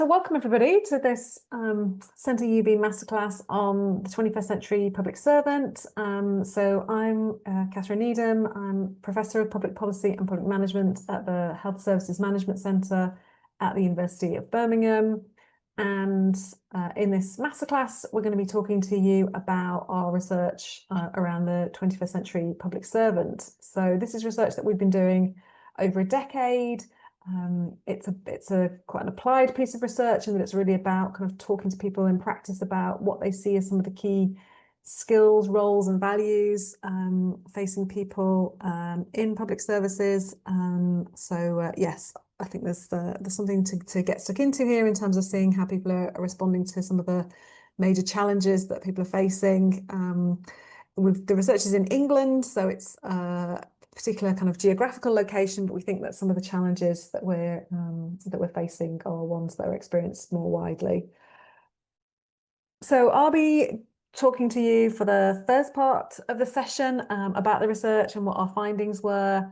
So welcome everybody to this Centre UB Masterclass on the 21st Century Public Servant. So I'm Catherine Needham. I'm Professor of Public Policy and Public Management at the Health Services Management Centre at the University of Birmingham. And in this masterclass, we're going to be talking to you about our research around the 21st century public servant. So this is research that we've been doing over a decade. It's quite an applied piece of research, and that it's really about kind of talking to people in practice about what they see as some of the key skills, roles and values facing people in public services. Yes, I think there's something to get stuck into here in terms of seeing how people are responding to some of the major challenges that people are facing. The research is in England, so it's particular kind of geographical location, but we think that some of the challenges that we're facing are ones that are experienced more widely. So I'll be talking to you for the first part of the session about the research and what our findings were.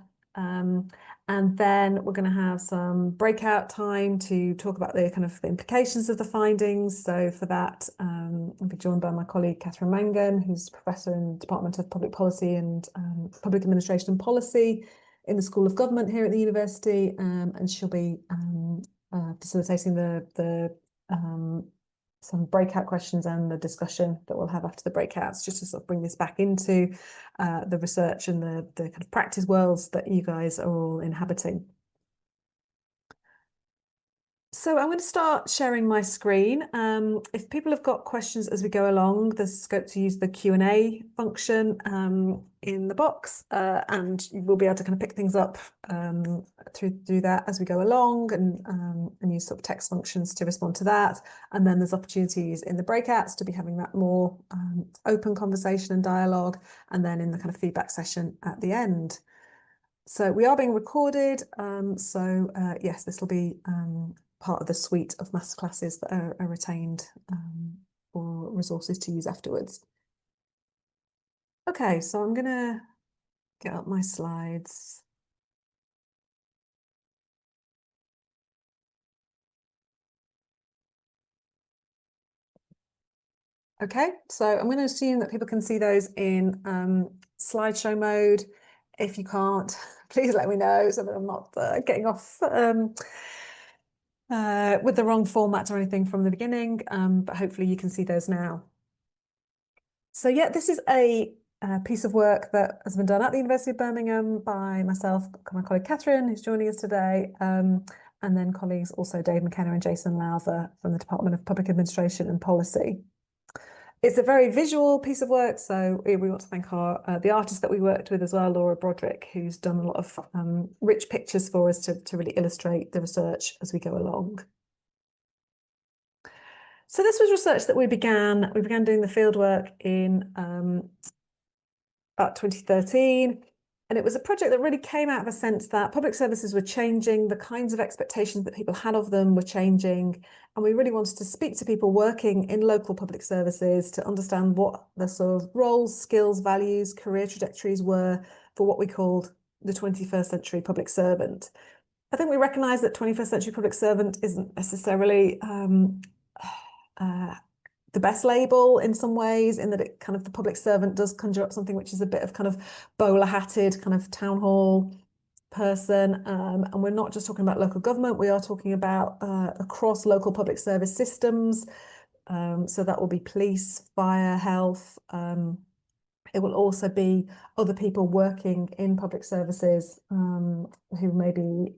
And then we're going to have some breakout time to talk about the kind of the implications of the findings. So for that, I'll be joined by my colleague, Catherine Mangan, who's Professor in the Department of Public Policy and Public Administration and Policy in the School of Government here at the university. And she'll be facilitating some breakout questions and the discussion that we'll have after the breakouts, just to sort of bring this back into the research and the kind of practice worlds that you guys are all inhabiting. So I'm going to start sharing my screen. If people have got questions as we go along, there's scope to use the Q&A function in the box, and we'll be able to kind of pick things up through that as we go along, and use sort of text functions to respond to that. And then there's opportunities in the breakouts to be having that more open conversation and dialogue, and then in the kind of feedback session at the end. So we are being recorded, yes, this will be part of the suite of masterclasses that are retained for resources to use afterwards. Okay, so I'm going to get up my slides. Okay, so I'm going to assume that people can see those in slideshow mode. If you can't, please let me know so that I'm not getting off with the wrong format or anything from the beginning, but hopefully you can see those now. So yeah, this is a piece of work that has been done at the University of Birmingham by myself, my colleague Catherine, who's joining us today, and then colleagues also Dave McKenna and Jason Lowther from the Department of Public Administration and Policy. It's a very visual piece of work, so we want to thank the artist that we worked with as well, Laura Broderick, who's done a lot of rich pictures for us to really illustrate the research as we go along. So this was research that we began doing the fieldwork in about 2013. And it was a project that really came out of a sense that public services were changing, the kinds of expectations that people had of them were changing. And we really wanted to speak to people working in local public services to understand what the sort of roles, skills, values, career trajectories were for what we called the 21st century public servant. I think we recognise that 21st century public servant isn't necessarily the best label in some ways, in that it kind of, the public servant does conjure up something which is a bit of kind of bowler hatted kind of town hall person, and we're not just talking about local government, we are talking about across local public service systems, so that will be police, fire, health. It will also be other people working in public services who may be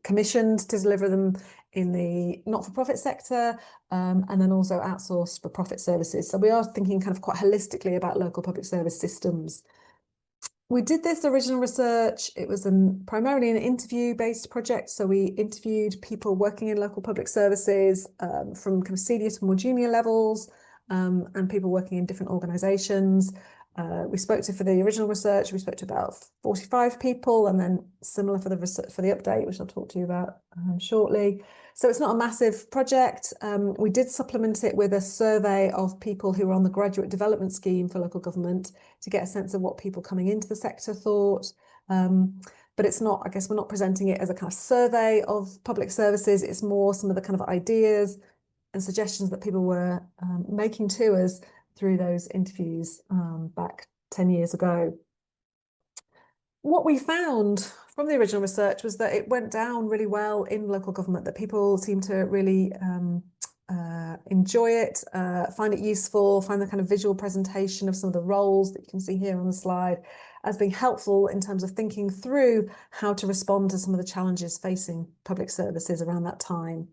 commissioned to deliver them in the not-for-profit sector, and then also outsourced for profit services. So we are thinking kind of quite holistically about local public service systems. We did this original research. It was primarily an interview-based project. So we interviewed people working in local public services from kind of senior to more junior levels, and people working in different organisations. For the original research, we spoke to about 45 people, and then similar for the update, which I'll talk to you about shortly. So it's not a massive project. We did supplement it with a survey of people who were on the graduate development scheme for local government to get a sense of what people coming into the sector thought. but it's not, I guess we're not presenting it as a kind of survey of public services. It's more some of the kind of ideas and suggestions that people were making to us through those interviews back 10 years ago. What we found from the original research was that it went down really well in local government, that people seem to really enjoy it, find it useful, find the kind of visual presentation of some of the roles that you can see here on the slide as being helpful in terms of thinking through how to respond to some of the challenges facing public services around that time.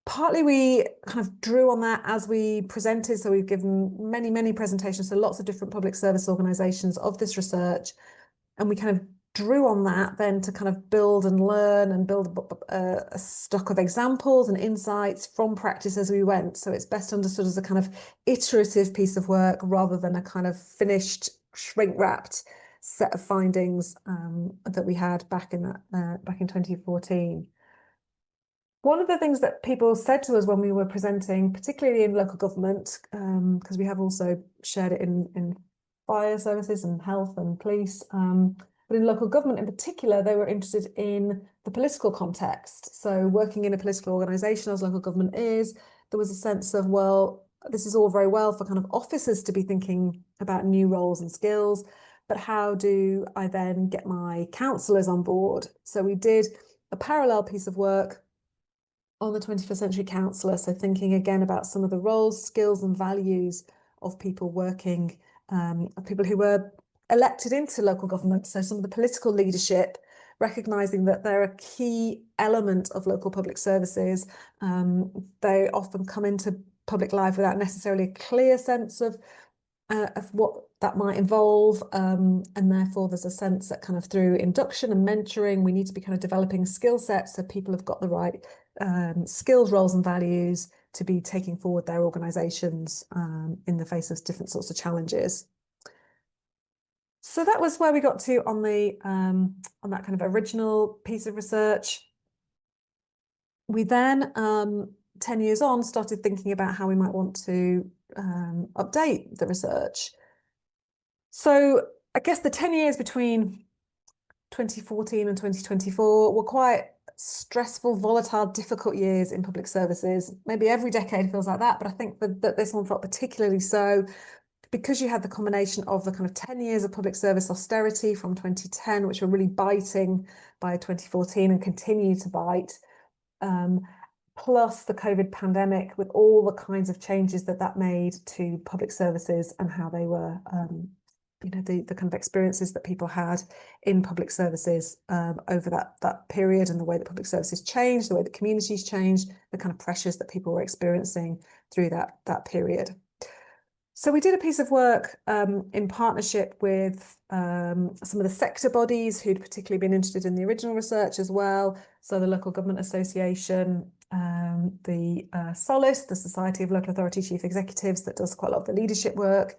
Partly we kind of drew on that as we presented, so we've given many presentations to lots of different public service organisations of this research, and we kind of drew on that then to kind of build and learn and build a stock of examples and insights from practice as we went. So it's best understood as a kind of iterative piece of work rather than a kind of finished, shrink-wrapped set of findings that we had back in 2014. One of the things that people said to us when we were presenting, particularly in local government, because we have also shared it in fire services and health and police, but in local government in particular, they were interested in the political context. So working in a political organisation, as local government is, there was a sense of, well, this is all very well for kind of officers to be thinking about new roles and skills, but how do I then get my councillors on board? So we did a parallel piece of work on the 21st century councillor, so thinking again about some of the roles, skills and values of people working, of people who were elected into local government, so some of the political leadership, recognising that they're a key element of local public services. They often come into public life without necessarily a clear sense of what that might involve, and therefore there's a sense that kind of through induction and mentoring, we need to be kind of developing skill sets so people have got the right skills, roles and values to be taking forward their organisations in the face of different sorts of challenges. So that was where we got to on the on that kind of original piece of research. We then 10 years on started thinking about how we might want to update the research. So I guess the 10 years between 2014 and 2024 were quite stressful, volatile, difficult years in public services. Maybe every decade feels like that, but I think that this one felt particularly so because you had the combination of the kind of 10 years of public service austerity from 2010, which were really biting by 2014 and continue to bite, plus the COVID pandemic with all the kinds of changes that made to public services and how they were, the kind of experiences that people had in public services over that period, and the way that public services changed, the way that communities changed, the kind of pressures that people were experiencing through that period. So we did a piece of work in partnership with some of the sector bodies who'd particularly been interested in the original research as well. So the Local Government Association, the SOLIS, the Society of Local Authority Chief Executives, that does quite a lot of the leadership work,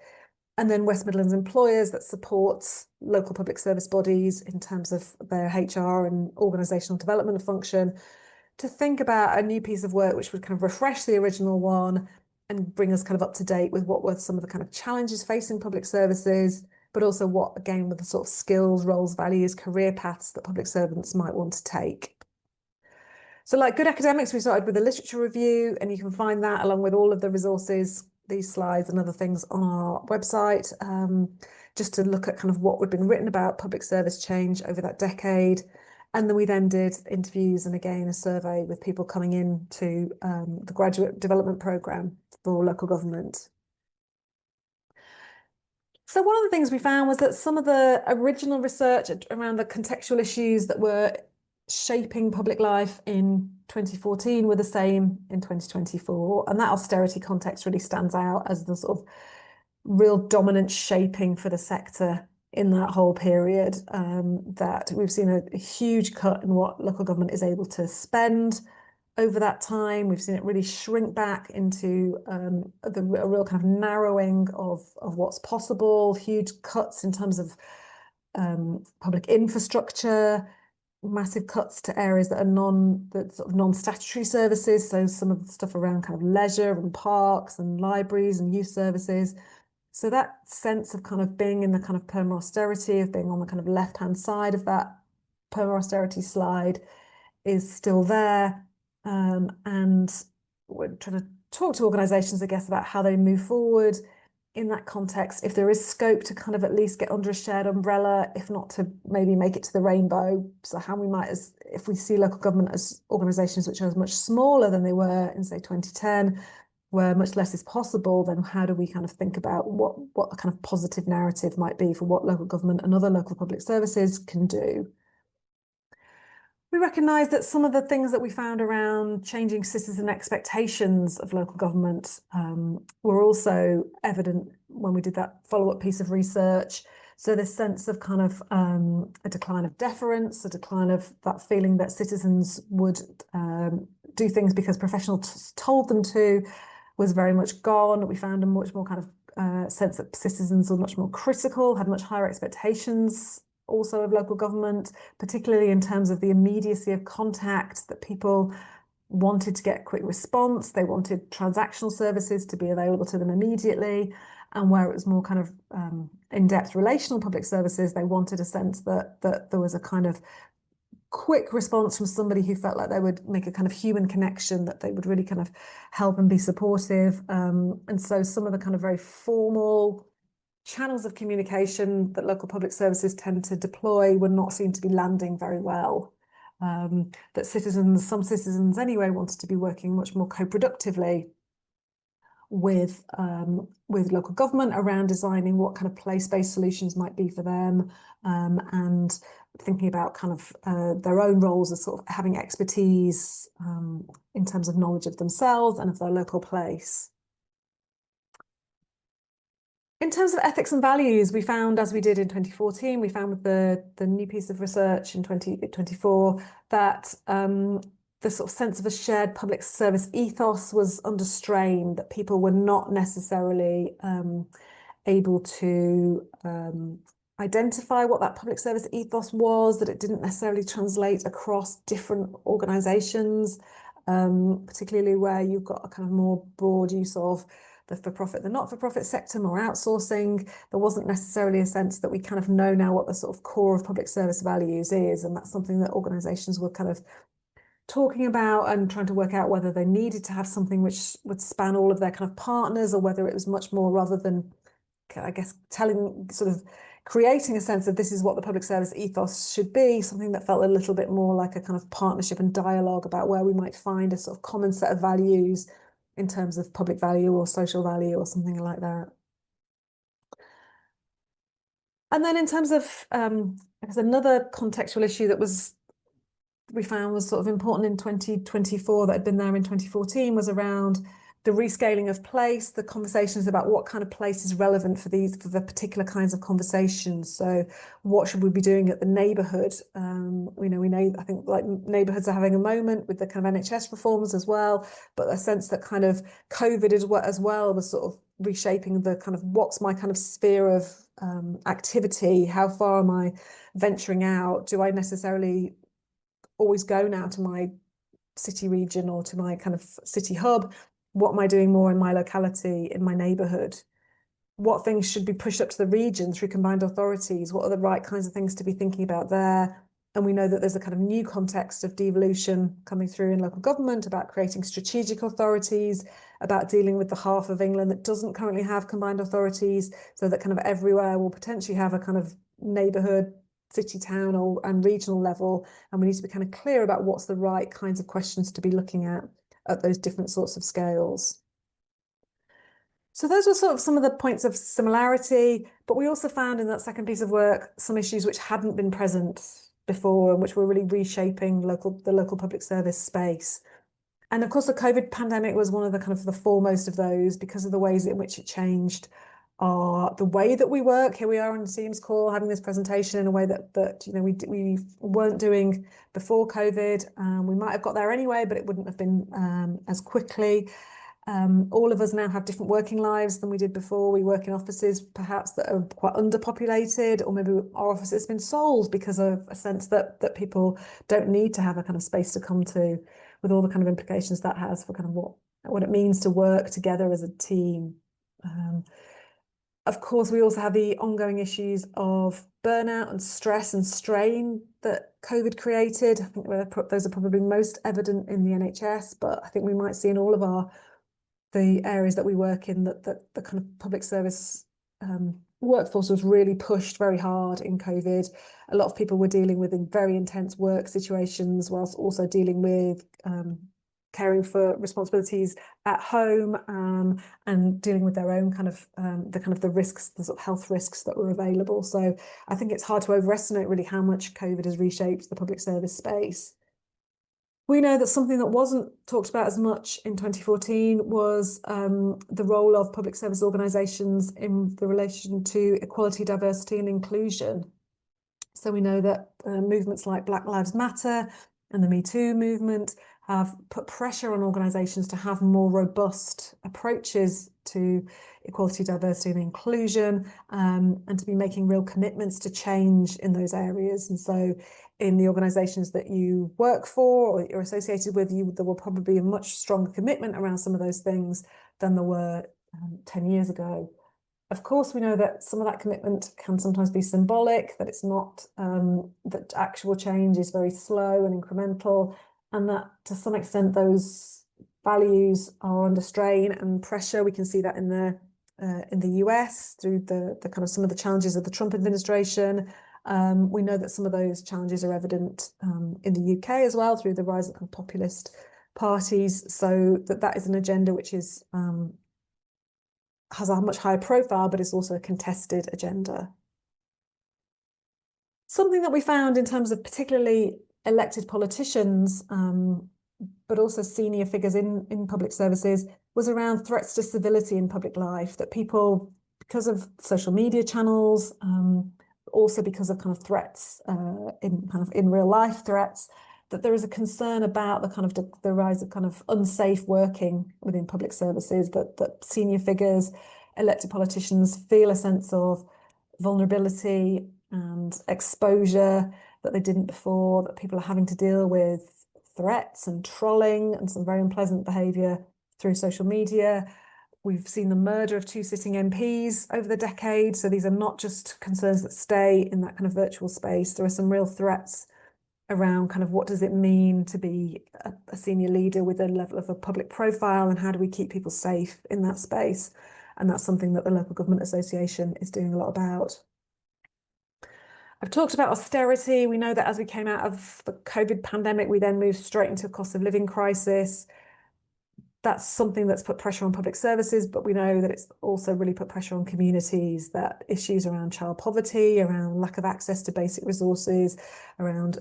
and then West Midlands Employers, that supports local public service bodies in terms of their HR and organisational development function, to think about a new piece of work which would kind of refresh the original one and bring us kind of up to date with what were some of the kind of challenges facing public services, but also what, again, were the sort of skills, roles, values, career paths that public servants might want to take. So like good academics, we started with a literature review, and you can find that along with all of the resources, these slides and other things on our website, just to look at kind of what had been written about public service change over that decade. And then we then did interviews and again a survey with people coming in to the graduate development programme for local government. So one of the things we found was that some of the original research around the contextual issues that were shaping public life in 2014 were the same in 2024. And that austerity context really stands out as the sort of real dominant shaping for the sector in that whole period, that we've seen a huge cut in what local government is able to spend over that time. We've seen it really shrink back into a real kind of narrowing of what's possible, huge cuts in terms of public infrastructure, massive cuts to areas that are sort of non-statutory services. So some of the stuff around kind of leisure and parks and libraries and youth services. So that sense of kind of being in the kind of perma-austerity, of being on the kind of left-hand side of that perma-austerity slide is still there. And we're trying to talk to organisations, I guess, about how they move forward in that context, if there is scope to kind of at least get under a shared umbrella, if not to maybe make it to the rainbow. So how we might, as if we see local government as organisations which are much smaller than they were in, say, 2010, where much less is possible, then how do we kind of think about what the kind of positive narrative might be for what local government and other local public services can do? We recognise that some of the things that we found around changing citizen expectations of local government were also evident when we did that follow-up piece of research. So this sense of kind of a decline of deference, a decline of that feeling that citizens would do things because professionals told them to, was very much gone. We found a much more kind of sense that citizens were much more critical, had much higher expectations also of local government, particularly in terms of the immediacy of contact, that people wanted to get a quick response. They wanted transactional services to be available to them immediately. And where it was more kind of in-depth relational public services, they wanted a sense that there was a kind of quick response from somebody who felt like they would make a kind of human connection, that they would really kind of help and be supportive. And so some of the kind of very formal channels of communication that local public services tend to deploy were not seen to be landing very well. That some citizens anyway, wanted to be working much more co-productively with local government around designing what kind of place-based solutions might be for them, and thinking about kind of their own roles as sort of having expertise in terms of knowledge of themselves and of their local place. In terms of ethics and values, we found, as we did in 2014, we found with the new piece of research in 2024 that the sort of sense of a shared public service ethos was under strain, that people were not necessarily able to identify what that public service ethos was, that it didn't necessarily translate across different organisations, particularly where you've got a kind of more broad use of the for-profit, the not-for-profit sector, more outsourcing. There wasn't necessarily a sense that we kind of know now what the sort of core of public service values is, and that's something that organisations were kind of talking about and trying to work out whether they needed to have something which would span all of their kind of partners, or whether it was much more, rather than, I guess, creating a sense of this is what the public service ethos should be, something that felt a little bit more like a kind of partnership and dialogue about where we might find a sort of common set of values in terms of public value or social value or something like that. And then in terms of, there's another contextual issue that we found was sort of important in 2024 that had been there in 2014, was around the rescaling of place, the conversations about what kind of place is relevant for the particular kinds of conversations. So what should we be doing at the neighbourhood? We know, I think like neighbourhoods are having a moment with the kind of NHS reforms as well, but a sense that kind of COVID as well was sort of reshaping the kind of what's my kind of sphere of activity, how far am I venturing out? Do I necessarily always go now to my city region or to my kind of city hub? What am I doing more in my locality, in my neighbourhood? What things should be pushed up to the region through combined authorities? What are the right kinds of things to be thinking about there? And we know that there's a kind of new context of devolution coming through in local government, about creating strategic authorities, about dealing with the half of England that doesn't currently have combined authorities, so that kind of everywhere will potentially have a kind of neighbourhood, city, town, and regional level. And we need to be kind of clear about what's the right kinds of questions to be looking at those different sorts of scales. So those were sort of some of the points of similarity, but we also found in that second piece of work some issues which hadn't been present before and which were really reshaping the local public service space. And of course, the COVID pandemic was one of the kind of the foremost of those, because of the ways in which it changed the way that we work. Here we are on a Teams call having this presentation in a way that you know we weren't doing before COVID. We might have got there anyway, but it wouldn't have been as quickly. All of us now have different working lives than we did before. We work in offices perhaps that are quite underpopulated, or maybe our office has been sold because of a sense that people don't need to have a kind of space to come to, with all the kind of implications that has for kind of what it means to work together as a team. Of course, we also have the ongoing issues of burnout and stress and strain that COVID created. I think those are probably most evident in the NHS, but I think we might see in all of the areas that we work in that the kind of public service workforce was really pushed very hard in COVID. A lot of people were dealing with very intense work situations, whilst also dealing with caring for responsibilities at home and dealing with their own kind of the risks, the sort of health risks that were available. So I think it's hard to overestimate really how much COVID has reshaped the public service space. We know that something that wasn't talked about as much in 2014 was the role of public service organisations in the relation to equality, diversity and inclusion. So we know that movements like Black Lives Matter and the Me Too movement have put pressure on organisations to have more robust approaches to equality, diversity and inclusion, and to be making real commitments to change in those areas. And so in the organisations that you work for or you're associated with, there will probably be a much stronger commitment around some of those things than there were 10 years ago. Of course, we know that some of that commitment can sometimes be symbolic, that it's not, that actual change is very slow and incremental, and that to some extent those values are under strain and pressure. We can see that in the US through the kind of some of the challenges of the Trump administration. We know that some of those challenges are evident in the UK as well through the rise of populist parties. So that is an agenda which is has a much higher profile, but it's also a contested agenda. Something that we found in terms of particularly elected politicians, but also senior figures in public services, was around threats to civility in public life, that people, because of social media channels, also because of kind of threats in real life threats, that there is a concern about the rise of kind of unsafe working within public services, that senior figures, elected politicians feel a sense of vulnerability and exposure that they didn't before, that people are having to deal with threats and trolling and some very unpleasant behaviour through social media. We've seen the murder of 2 sitting MPs over the decade. So these are not just concerns that stay in that kind of virtual space. There are some real threats around kind of what does it mean to be a senior leader with a level of a public profile, and how do we keep people safe in that space? And that's something that the Local Government Association is doing a lot about. I've talked about austerity. We know that as we came out of the COVID pandemic, we then moved straight into a cost of living crisis. That's something that's put pressure on public services, but we know that it's also really put pressure on communities, that issues around child poverty, around lack of access to basic resources, around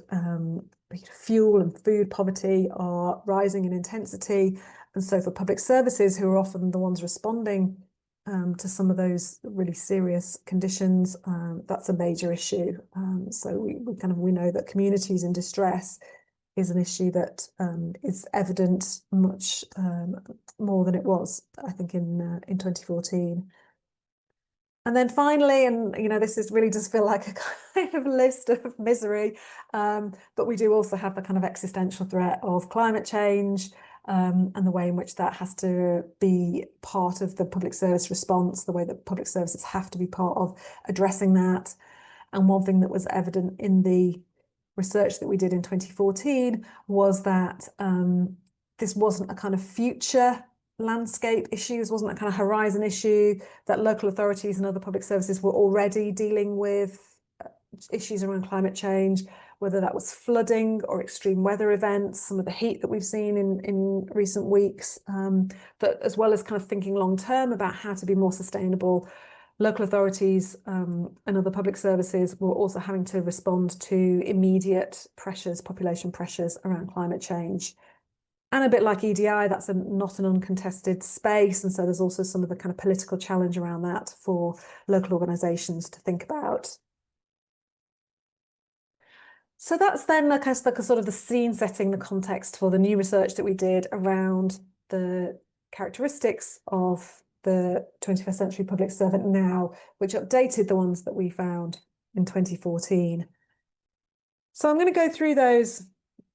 fuel and food poverty are rising in intensity. And so for public services, who are often the ones responding to some of those really serious conditions, that's a major issue. So we know that communities in distress is an issue that is evident much more than it was, I think, in 2014. And then finally, and this is really does feel like a kind of list of misery, but we do also have the kind of existential threat of climate change, and the way in which that has to be part of the public service response, the way that public services have to be part of addressing that. And one thing that was evident in the research that we did in 2014 was that this wasn't a kind of future landscape issue, this wasn't a kind of horizon issue, that local authorities and other public services were already dealing with issues around climate change, whether that was flooding or extreme weather events, some of the heat that we've seen in recent weeks, but as well as kind of thinking long term about how to be more sustainable. Local authorities and other public services were also having to respond to immediate pressures, population pressures around climate change. And a bit like EDI, that's not an uncontested space. And so there's also some of the kind of political challenge around that for local organisations to think about. So that's then like a sort of the scene setting, the context for the new research that we did around the characteristics of the 21st century public servant now, which updated the ones that we found in 2014. So I'm going to go through those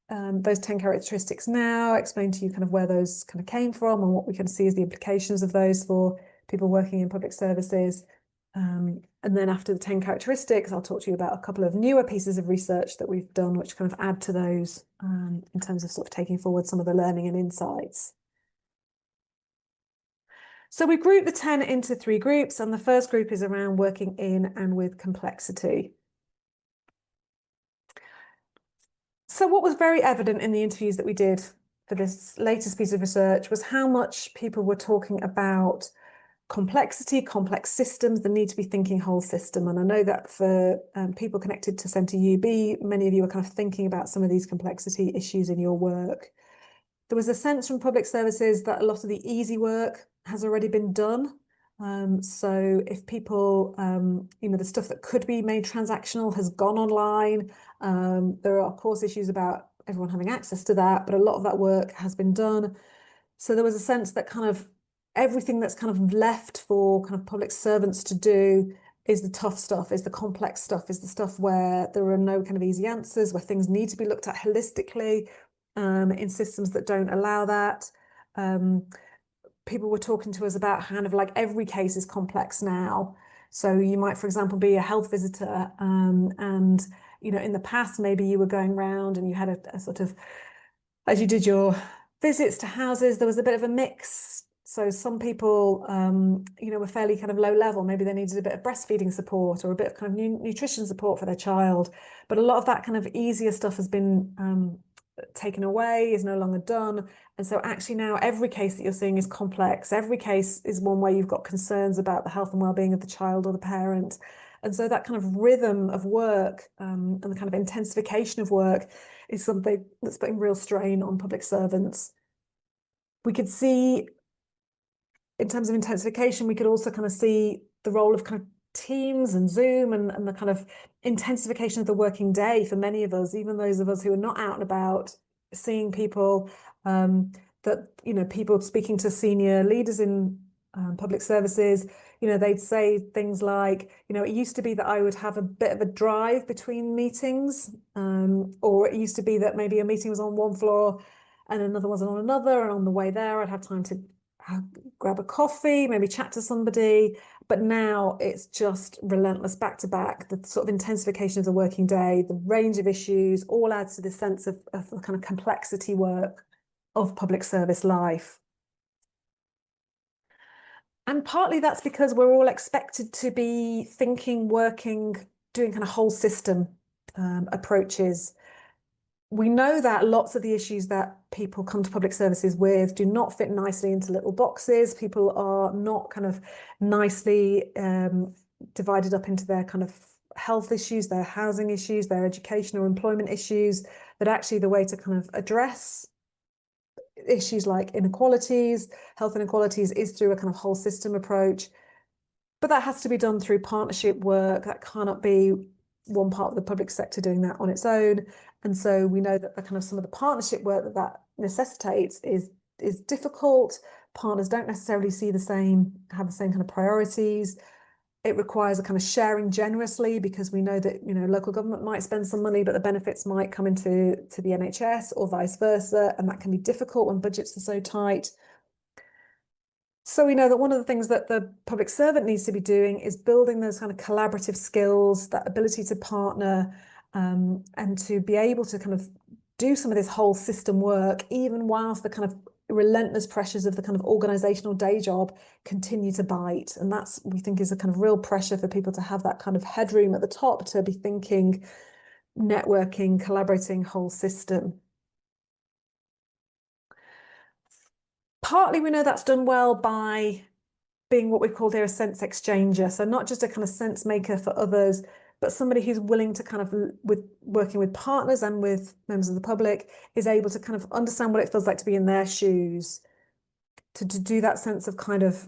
10 characteristics now, explain to you kind of where those kind of came from and what we can see as the implications of those for people working in public services. And then after the 10 characteristics, I'll talk to you about a couple of newer pieces of research that we've done, which kind of add to those in terms of sort of taking forward some of the learning and insights. So we group the 10 into 3 groups, and the first group is around working in and with complexity. So what was very evident in the interviews that we did for this latest piece of research was how much people were talking about complexity, complex systems, the need to be thinking whole system. And I know that for people connected to Centre UB, many of you are kind of thinking about some of these complexity issues in your work. There was a sense from public services that a lot of the easy work has already been done. So if people, the stuff that could be made transactional has gone online. There are, of course, issues about everyone having access to that, but a lot of that work has been done. So there was a sense that kind of everything that's kind of left for kind of public servants to do is the tough stuff, is the complex stuff, is the stuff where there are no kind of easy answers, where things need to be looked at holistically in systems that don't allow that. People were talking to us about kind of like every case is complex now. So you might, for example, be a health visitor and, in the past, maybe you were going around and you had a sort of, as you did your visits to houses, there was a bit of a mix. So some people, were fairly kind of low level. Maybe they needed a bit of breastfeeding support or a bit of kind of nutrition support for their child. But a lot of that kind of easier stuff has been taken away, is no longer done. And so actually now every case that you're seeing is complex. Every case is one where you've got concerns about the health and well-being of the child or the parent. And so that kind of rhythm of work and the kind of intensification of work is something that's putting real strain on public servants. We could see, in terms of intensification, we could also kind of see the role of kind of Teams and Zoom and the kind of intensification of the working day for many of us, even those of us who are not out and about, seeing people, people speaking to senior leaders in public services, they'd say things like, it used to be that I would have a bit of a drive between meetings, or it used to be that maybe a meeting was on one floor and another was on another, and on the way there I'd have time to grab a coffee, maybe chat to somebody. But now it's just relentless back to back. The sort of intensification of the working day, the range of issues, all adds to this sense of the kind of complexity work of public service life. And partly that's because we're all expected to be thinking, working, doing kind of whole system approaches. We know that lots of the issues that people come to public services with do not fit nicely into little boxes. People are not kind of nicely divided up into their kind of health issues, their housing issues, their education or employment issues, that actually the way to kind of address issues like inequalities, health inequalities, is through a kind of whole system approach. But that has to be done through partnership work. That cannot be one part of the public sector doing that on its own. And so we know that the kind of some of the partnership work that necessitates is difficult. Partners don't necessarily have the same kind of priorities. It requires a kind of sharing generously, because we know that local government might spend some money, but the benefits might come into the NHS or vice versa, and that can be difficult when budgets are so tight. So we know that one of the things that the public servant needs to be doing is building those kind of collaborative skills, that ability to partner, and to be able to kind of do some of this whole system work, even whilst the kind of relentless pressures of the kind of organisational day job continue to bite. And that's, we think, is a kind of real pressure for people to have that kind of headroom at the top to be thinking, networking, collaborating, whole system. Partly we know that's done well by being what we call here a sense exchanger. So not just a kind of sense maker for others, but somebody who's willing to kind of, with working with partners and with members of the public, is able to kind of understand what it feels like to be in their shoes, to do that sense of kind of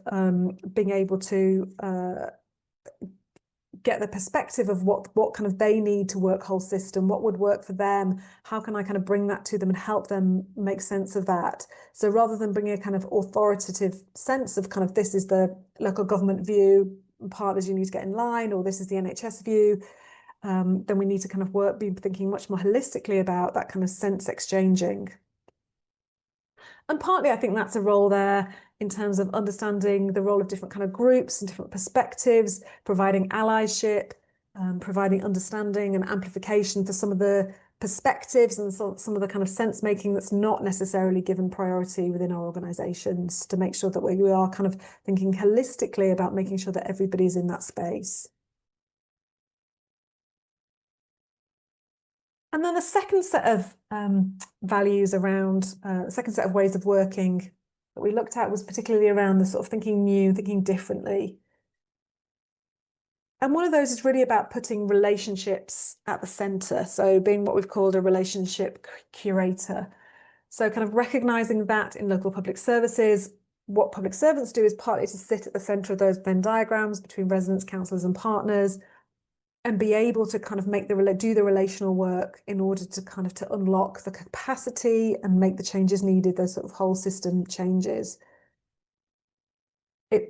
being able to get the perspective of what kind of they need to work whole system, what would work for them, how can I kind of bring that to them and help them make sense of that. So rather than bringing a kind of authoritative sense of kind of, this is the local government view, partners, you need to get in line, or this is the NHS view, then we need to kind of be thinking much more holistically about that kind of sense exchanging. And partly I think that's a role there in terms of understanding the role of different kind of groups and different perspectives, providing allyship, providing understanding and amplification for some of the perspectives and some of the kind of sense making that's not necessarily given priority within our organisations, to make sure that we are kind of thinking holistically about making sure that everybody's in that space. And then the second set of values around, the second set of ways of working that we looked at was particularly around the sort of thinking new, thinking differently. And one of those is really about putting relationships at the centre. So being what we've called a relationship curator. So kind of recognising that in local public services, what public servants do is partly to sit at the centre of those Venn diagrams between residents, councillors and partners, and be able to kind of do the relational work in order to kind of to unlock the capacity and make the changes needed, those sort of whole system changes.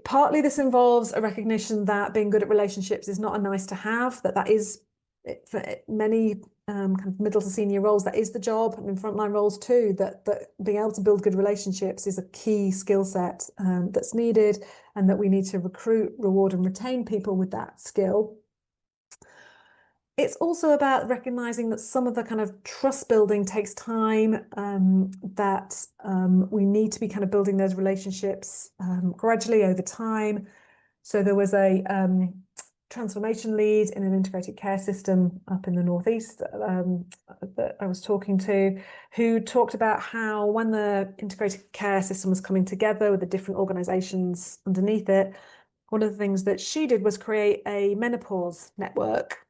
Partly this involves a recognition that being good at relationships is not a nice to have, that is for many kind of middle to senior roles, that is the job, and in frontline roles too, that being able to build good relationships is a key skill set that's needed, and that we need to recruit, reward and retain people with that skill. It's also about recognizing that some of the kind of trust building takes time, that we need to be kind of building those relationships gradually over time. So there was a transformation lead in an integrated care system up in the Northeast that I was talking to, who talked about how when the integrated care system was coming together with the different organisations underneath it, one of the things that she did was create a menopause network.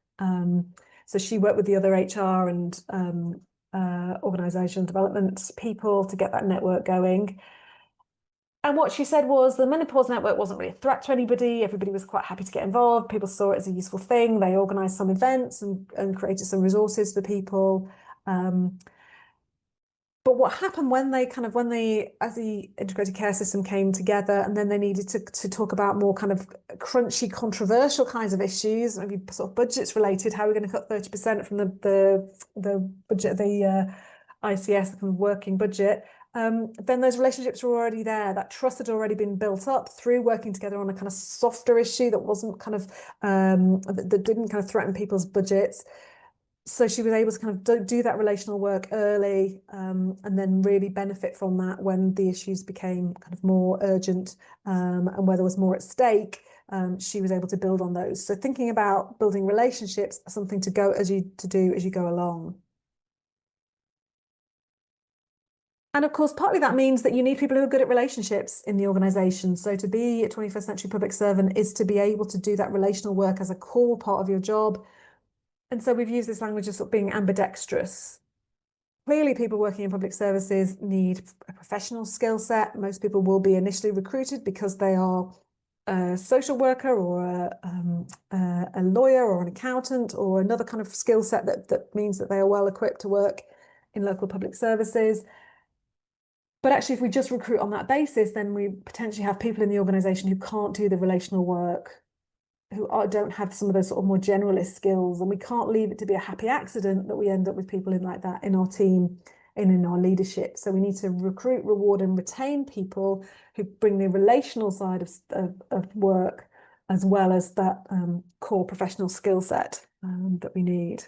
So she worked with the other HR and organisational development people to get that network going. And what she said was the menopause network wasn't really a threat to anybody. Everybody was quite happy to get involved. People saw it as a useful thing. They organised some events and created some resources for people. But what happened when as the integrated care system came together, and then they needed to talk about more kind of crunchy, controversial kinds of issues, maybe sort of budgets related, how we're going to cut 30% from the budget, the ICS, the kind of working budget. Then those relationships were already there. That trust had already been built up through working together on a kind of softer issue that wasn't kind of that didn't kind of threaten people's budgets. So she was able to kind of do that relational work early, and then really benefit from that when the issues became kind of more urgent, and where there was more at stake. She was able to build on those. So thinking about building relationships, something to do as you go along. And of course, partly that means that you need people who are good at relationships in the organisation. So to be a 21st century public servant is to be able to do that relational work as a core part of your job. And so we've used this language of sort of being ambidextrous. Clearly, people working in public services need a professional skill set. Most people will be initially recruited because they are a social worker or a lawyer or an accountant or another kind of skill set that means that they are well equipped to work in local public services. But actually, if we just recruit on that basis, then we potentially have people in the organisation who can't do the relational work, who don't have some of those sort of more generalist skills, and we can't leave it to be a happy accident that we end up with people in like that in our team and in our leadership. So we need to recruit, reward and retain people who bring the relational side of work as well as that core professional skill set that we need.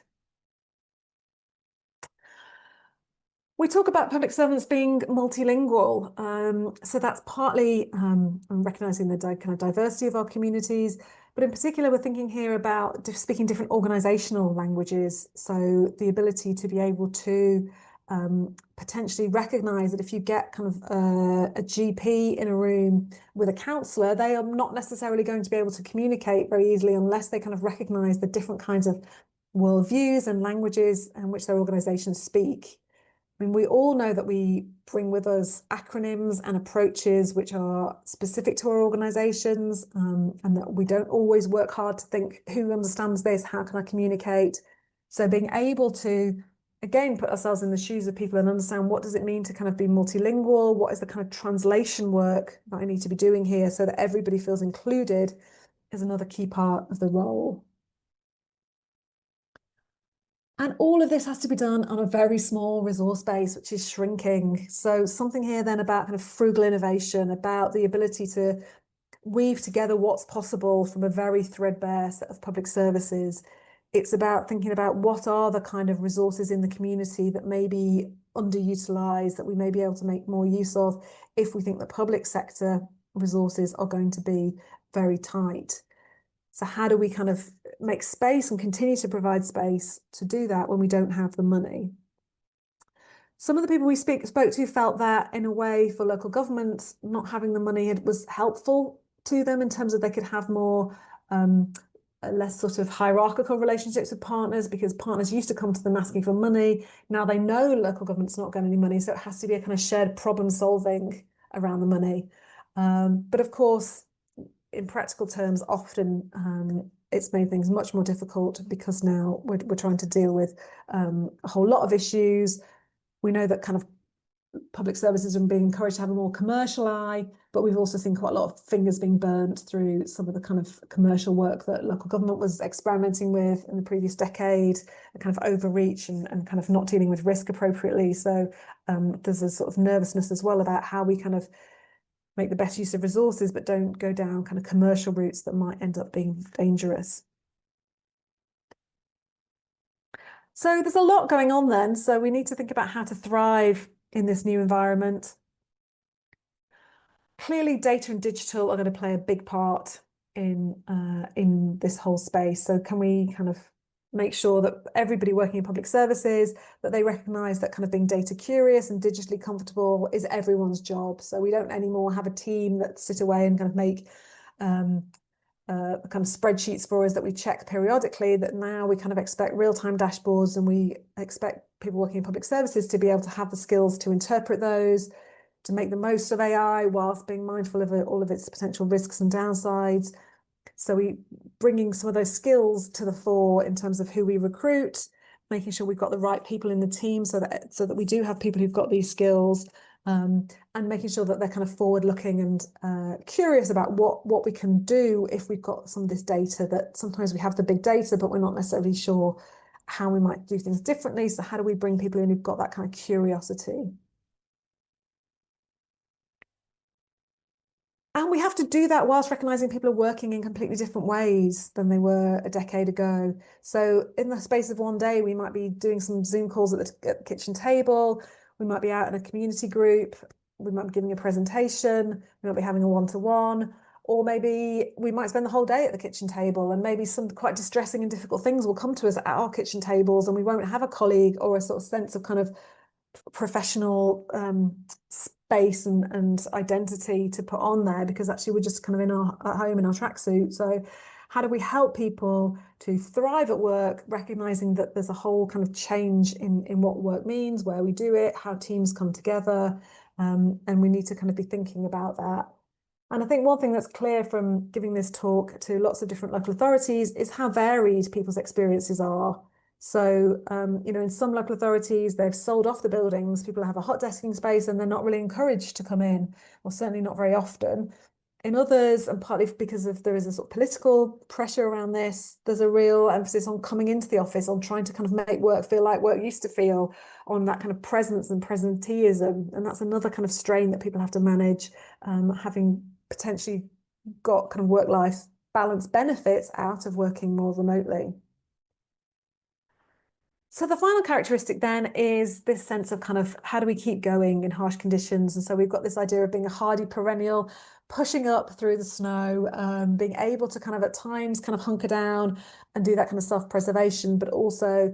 We talk about public servants being multilingual. So that's partly recognising the kind of diversity of our communities, but in particular, we're thinking here about speaking different organisational languages. So the ability to be able to potentially recognise that if you get kind of a GP in a room with a counsellor, they are not necessarily going to be able to communicate very easily unless they kind of recognise the different kinds of worldviews and languages in which their organisations speak. I mean, we all know that we bring with us acronyms and approaches which are specific to our organisations, and that we don't always work hard to think, who understands this? How can I communicate? So being able to, again, put ourselves in the shoes of people and understand what does it mean to kind of be multilingual? What is the kind of translation work that I need to be doing here so that everybody feels included is another key part of the role. And all of this has to be done on a very small resource base, which is shrinking. So something here then about kind of frugal innovation, about the ability to weave together what's possible from a very threadbare set of public services. It's about thinking about what are the kind of resources in the community that may be underutilized, that we may be able to make more use of if we think the public sector resources are going to be very tight. So how do we kind of make space and continue to provide space to do that when we don't have the money? Some of the people we spoke to felt that in a way for local governments, not having the money was helpful to them in terms of they could have more less sort of hierarchical relationships with partners, because partners used to come to them asking for money. Now they know local government's not getting any money, so it has to be a kind of shared problem solving around the money. But of course, in practical terms, often it's made things much more difficult because now we're trying to deal with a whole lot of issues. We know that kind of public services are being encouraged to have a more commercial eye, but we've also seen quite a lot of fingers being burnt through some of the kind of commercial work that local government was experimenting with in the previous decade, a kind of overreach and kind of not dealing with risk appropriately. So there's a sort of nervousness as well about how we kind of make the best use of resources, but don't go down kind of commercial routes that might end up being dangerous. So there's a lot going on then. So we need to think about how to thrive in this new environment. Clearly, data and digital are going to play a big part in this whole space. So can we kind of make sure that everybody working in public services, that they recognise that kind of being data curious and digitally comfortable is everyone's job. So we don't anymore have a team that sit away and kind of make kind of spreadsheets for us that we check periodically, that now we kind of expect real-time dashboards, and we expect people working in public services to be able to have the skills to interpret those, to make the most of AI whilst being mindful of all of its potential risks and downsides. So we bringing some of those skills to the fore in terms of who we recruit, making sure we've got the right people in the team so that we do have people who've got these skills, and making sure that they're kind of forward-looking and curious about what we can do if we've got some of this data. That sometimes we have the big data, but we're not necessarily sure how we might do things differently. So how do we bring people in who've got that kind of curiosity? And we have to do that whilst recognizing people are working in completely different ways than they were a decade ago. So in the space of one day, we might be doing some Zoom calls at the kitchen table. We might be out in a community group. We might be giving a presentation. We might be having a one-to-one. Or maybe we might spend the whole day at the kitchen table, and maybe some quite distressing and difficult things will come to us at our kitchen tables, and we won't have a colleague or a sort of sense of kind of professional space and identity to put on there, because actually we're just kind of at home in our tracksuit. So how do we help people to thrive at work, recognizing that there's a whole kind of change in what work means, where we do it, how teams come together, and we need to kind of be thinking about that. And I think one thing that's clear from giving this talk to lots of different local authorities is how varied people's experiences are. So, in some local authorities, they've sold off the buildings. People have a hot desking space and they're not really encouraged to come in, or certainly not very often. In others, and partly because there is a sort of political pressure around this, there's a real emphasis on coming into the office, on trying to kind of make work feel like work used to feel, on that kind of presence and presenteeism. And that's another kind of strain that people have to manage, having potentially got kind of work-life balance benefits out of working more remotely. So the final characteristic then is this sense of kind of how do we keep going in harsh conditions? And so we've got this idea of being a hardy perennial, pushing up through the snow, being able to kind of at times kind of hunker down and do that kind of self-preservation, but also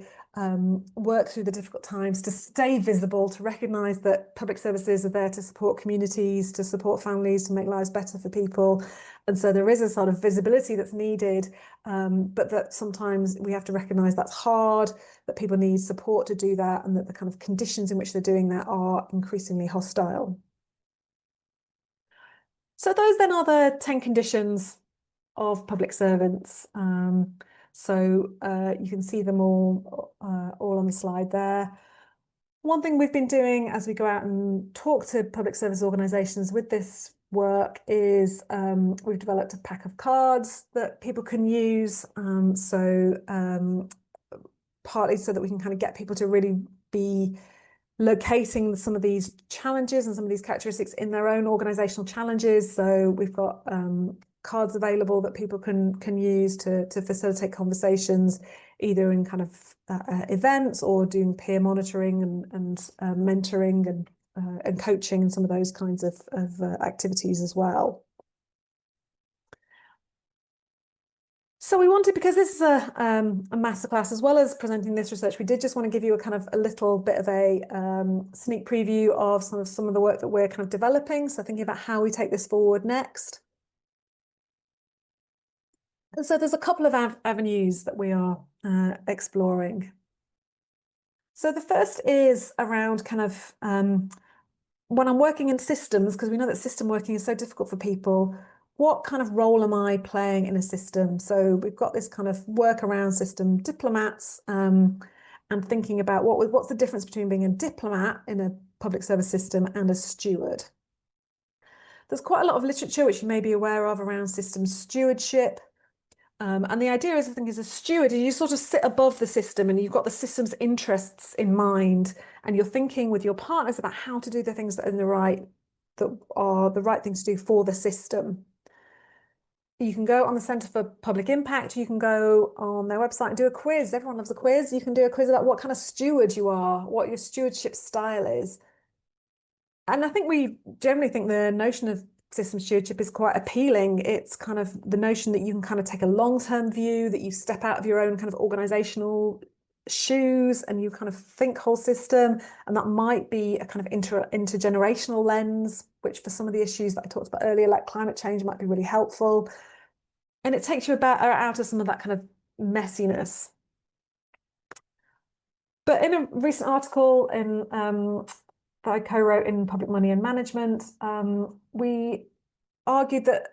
work through the difficult times, to stay visible, to recognise that public services are there to support communities, to support families, to make lives better for people. And so there is a sort of visibility that's needed, but that sometimes we have to recognise that's hard, that people need support to do that, and that the kind of conditions in which they're doing that are increasingly hostile. So those then are the 10 conditions of public servants. So you can see them all on the slide there. One thing we've been doing as we go out and talk to public service organisations with this work is we've developed a pack of cards that people can use. partly so that we can kind of get people to really be locating some of these challenges and some of these characteristics in their own organizational challenges. So we've got cards available that people can use to facilitate conversations, either in kind of events or doing peer monitoring and mentoring and coaching and some of those kinds of activities as well. So we wanted, because this is a masterclass, as well as presenting this research, we did just want to give you a kind of a little bit of a sneak preview of some of the work that we're kind of developing. So thinking about how we take this forward next. And so there's a couple of avenues that we are exploring. So the first is around kind of when I'm working in systems, because we know that system working is so difficult for people, what kind of role am I playing in a system? So we've got this kind of work around system diplomats and thinking about what's the difference between being a diplomat in a public service system and a steward. There's quite a lot of literature which you may be aware of around system stewardship. And the idea is, I think, as a steward, you sort of sit above the system and you've got the system's interests in mind, and you're thinking with your partners about how to do the things that are the right thing to do for the system. You can go on the Centre for Public Impact, you can go on their website and do a quiz. Everyone loves a quiz. You can do a quiz about what kind of steward you are, what your stewardship style is. And I think we generally think the notion of system stewardship is quite appealing. It's kind of the notion that you can kind of take a long-term view, that you step out of your own kind of organizational shoes and you kind of think whole system, and that might be a kind of intergenerational lens, which for some of the issues that I talked about earlier, like climate change, might be really helpful. And it takes you out of some of that kind of messiness. But in a recent article that I co-wrote in Public Money and Management, we argued that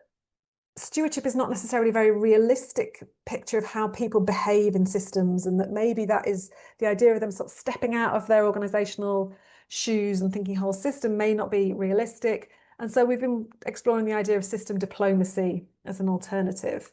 stewardship is not necessarily a very realistic picture of how people behave in systems, and that maybe that is the idea of them sort of stepping out of their organizational shoes and thinking whole system may not be realistic. And so we've been exploring the idea of system diplomacy as an alternative.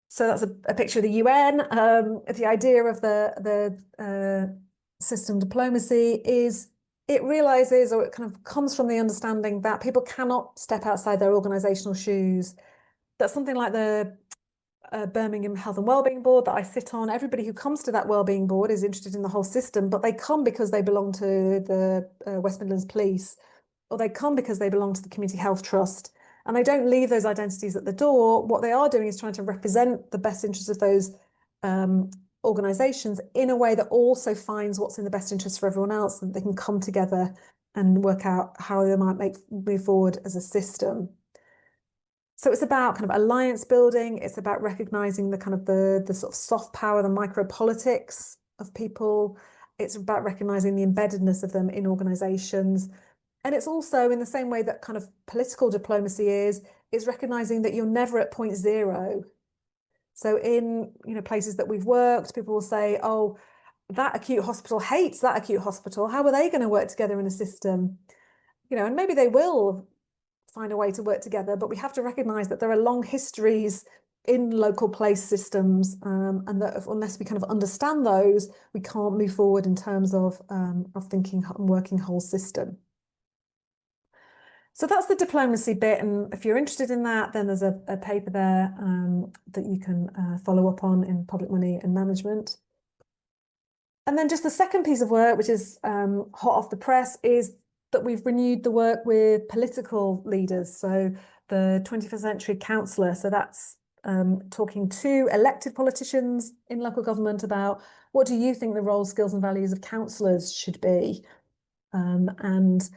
So that's a picture of the UN. The idea of the system diplomacy is it realizes, or it kind of comes from the understanding that people cannot step outside their organizational shoes. That's something like the Birmingham Health and Wellbeing Board that I sit on. Everybody who comes to that Wellbeing Board is interested in the whole system, but they come because they belong to the West Midlands Police, or they come because they belong to the Community Health Trust. And they don't leave those identities at the door. What they are doing is trying to represent the best interests of those organisations in a way that also finds what's in the best interest for everyone else, and they can come together and work out how they might move forward as a system. So it's about kind of alliance building. It's about recognising the kind of the sort of soft power, the micropolitics of people. It's about recognising the embeddedness of them in organisations. And it's also, in the same way that kind of political diplomacy is recognising that you're never at point zero. So in places that we've worked, people will say, oh, that acute hospital hates that acute hospital. How are they going to work together in a system? And maybe they will find a way to work together, but we have to recognise that there are long histories in local place systems, and that unless we kind of understand those, we can't move forward in terms of thinking and working whole system. So that's the diplomacy bit, and if you're interested in that, then there's a paper there that you can follow up on in Public Money and Management. And then just the second piece of work, which is hot off the press, is that we've renewed the work with political leaders. So the 21st Century Councillor, so that's talking to elected politicians in local government about what do you think the role, skills and values of councillors should be. And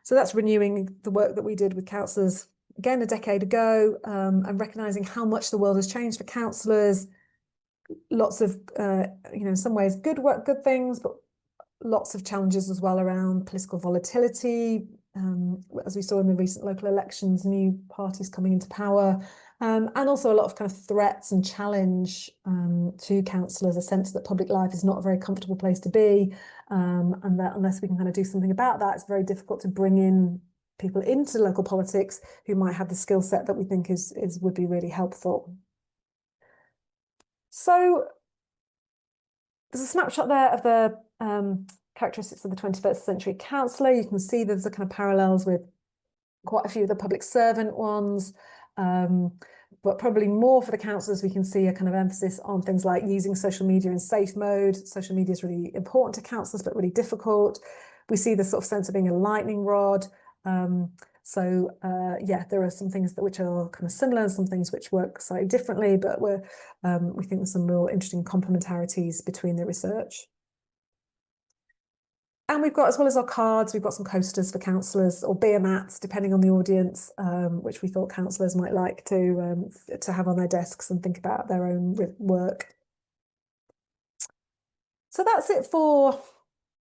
so that's renewing the work that we did with councillors, again, a decade ago, and recognising how much the world has changed for councillors. Lots of, in some ways, good work, good things, but lots of challenges as well around political volatility. As we saw in the recent local elections, new parties coming into power, and also a lot of kind of threats and challenge to councillors, a sense that public life is not a very comfortable place to be, and that unless we can kind of do something about that, it's very difficult to bring in people into local politics who might have the skill set that we think would be really helpful. So There's a snapshot there of the characteristics of the 21st century counsellor. You can see there's a kind of parallels with quite a few of the public servant ones, but probably more for the counsellors, we can see a kind of emphasis on things like using social media in safe mode. Social media is really important to counsellors, but really difficult. We see the sort of sense of being a lightning rod. Yeah, there are some things which are kind of similar and some things which work slightly differently, but we think there's some real interesting complementarities between the research. And we've got, as well as our cards, we've got some coasters for counsellors, or beer mats, depending on the audience, which we thought counsellors might like to have on their desks and think about their own work. So that's it for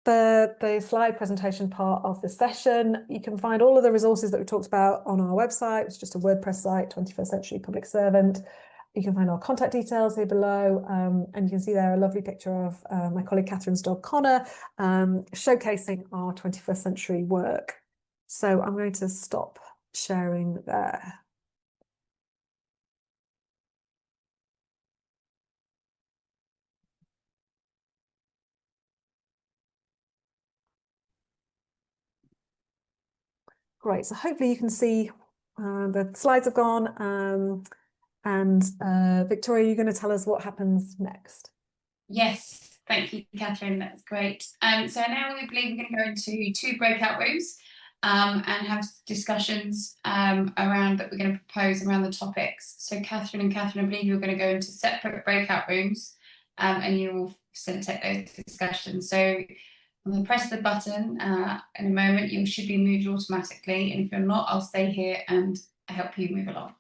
the slide presentation part of the session. You can find all of the resources that we talked about on our website. It's just a WordPress site, 21st Century Public Servant. You can find our contact details here below, and you can see there a lovely picture of my colleague Catherine's dog Connor, showcasing our 21st century work. So I'm going to stop sharing there. Great, so hopefully you can see the slides have gone, and Victoria, you're going to tell us what happens next. Yes, thank you, Catherine. That's great. So now we believe we're going to go into 2 breakout rooms and have discussions around that we're going to propose around the topics. So Catherine, I believe you're going to go into separate breakout rooms and you will facilitate those discussions. So I'm going to press the button in a moment. You should be moved automatically, and if you're not, I'll stay here and help you move along.